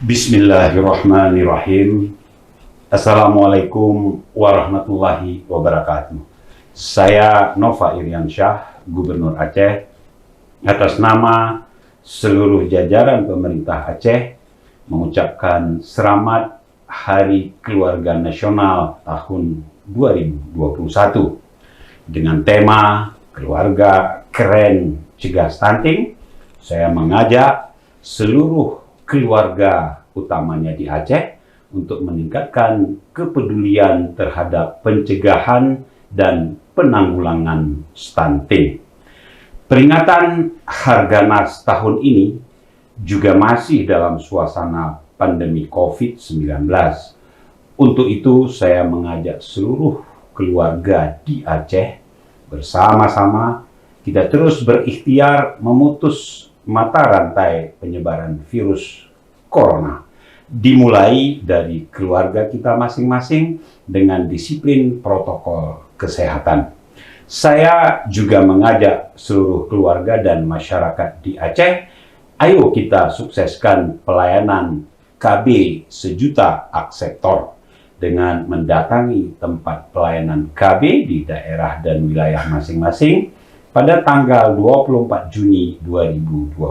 Bismillahirrahmanirrahim. Assalamualaikum warahmatullahi wabarakatuh. Saya Nova Iriansyah, Gubernur Aceh, atas nama seluruh jajaran pemerintah Aceh mengucapkan selamat Hari Keluarga Nasional tahun 2021 dengan tema Keluarga Keren Cegah Stunting. Saya mengajak seluruh keluarga utamanya di Aceh untuk meningkatkan kepedulian terhadap pencegahan dan penanggulangan stunting. Peringatan Harganas tahun ini juga masih dalam suasana pandemi COVID-19. Untuk itu saya mengajak seluruh keluarga di Aceh bersama-sama kita terus berikhtiar memutus mata rantai penyebaran virus corona, dimulai dari keluarga kita masing-masing dengan disiplin protokol kesehatan. Saya juga mengajak seluruh keluarga dan masyarakat di Aceh, ayo kita sukseskan pelayanan KB sejuta akseptor dengan mendatangi tempat pelayanan KB di daerah dan wilayah masing-masing pada tanggal 24 Juni 2021.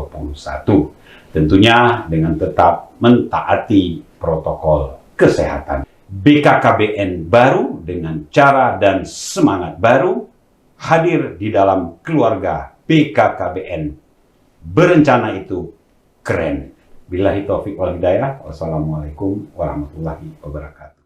Tentunya dengan tetap mentaati protokol kesehatan. BKKBN baru dengan cara dan semangat baru hadir di dalam keluarga BKKBN. Berencana itu keren. Billahi taufiq wal hidayah. Wassalamualaikum warahmatullahi wabarakatuh.